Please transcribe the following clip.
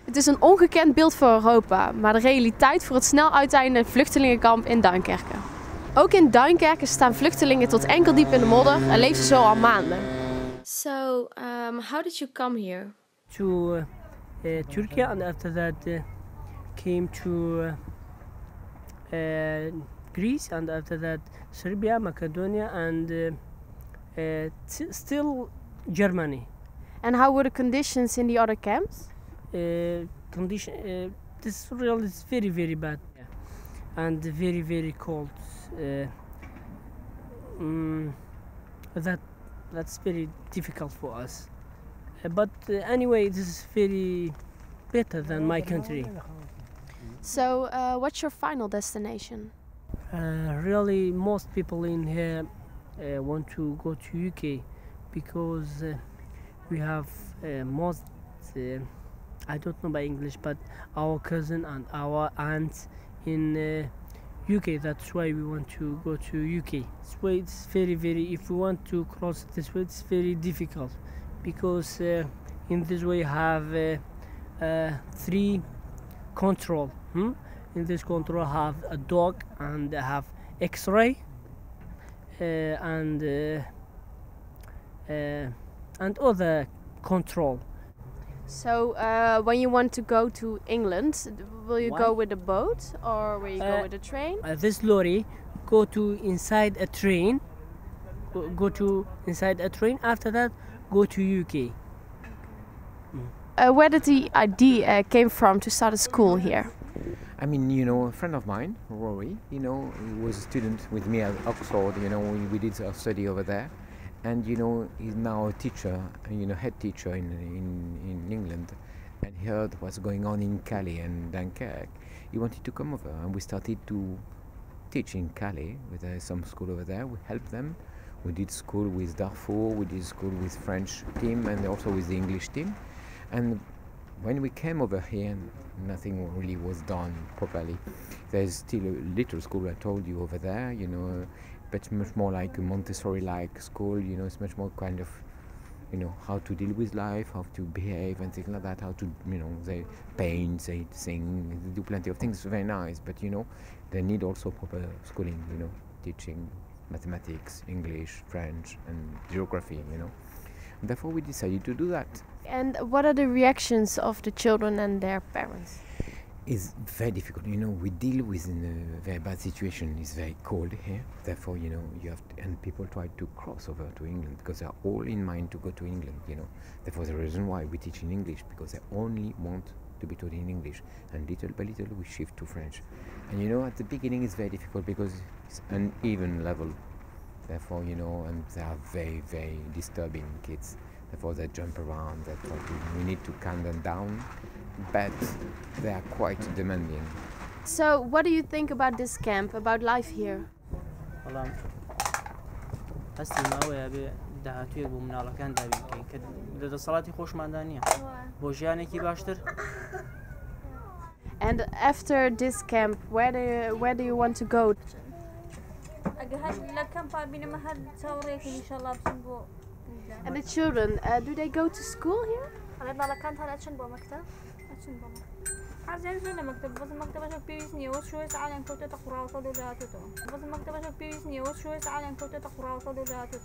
Het is een ongekend beeld voor Europa, maar de realiteit voor het snel uiteinde vluchtelingenkamp in Duinkerke. Ook in Duinkerke staan vluchtelingen tot enkel diep in de modder en leven zo al maanden. So, how did you come here? To Turkey, and after that came to Greece, and after that Serbia, Macedonia, and still Germany. And how were the conditions in the other camps? This really is very, very bad, and very, very cold. That's very difficult for us. But anyway, this is very better than my country. So, what's your final destination? Really, most people in here want to go to UK because we have most. I don't know by English, but our cousin and our aunt in UK. That's why we want to go to UK. This way it's very, if we want to cross this way, it's very difficult because in this way you have 3 control. In this control have a dog and have X-ray and other control. So, when you want to go to England, will you go with a boat or will you go with a train? This lorry go to inside a train. Go to inside a train. After that, go to UK. Where did the idea came from to start a school here? I mean, a friend of mine, Rory, he was a student with me at Oxford. We did a study over there. And he's now a teacher, head teacher in England, and he heard what's going on in Calais and Dunkirk. He wanted to come over, and we started to teach in Calais with some school over there. We helped them. We did school with Darfur, we did school with French team, and also with the English team. And when we came over here, nothing really was done properly. There's still a little school I told you over there, but much more like a Montessori-like school. It's much more kind of, how to deal with life, how to behave and things like that, how to, they paint, they sing, they do plenty of things, very nice, but, they need also proper schooling, teaching mathematics, English, French, and geography, And therefore we decided to do that. And what are the reactions of the children and their parents? It's very difficult. We deal with in a very bad situation. It's very cold here. Therefore, you have to, and people try to cross over to England because they are all in mind to go to England. Therefore, the reason why we teach in English because they only want to be taught in English, and little by little we shift to French. And at the beginning it's very difficult because it's uneven level. Therefore, and they are very, very disturbing kids. Therefore, they jump around. We need to calm them down. But they are quite demanding. So, what do you think about this camp, about life here? And after this camp, where do you want to go? And the children, do they go to school here? عايزين فينا مكتب بس المكتبة شوف بيسني وشوي ساعة كنت تقرأ وصدوا ذاته بس المكتبة شوف بيسني وشوي ساعة كنت تقرأ وصدوا ذاته.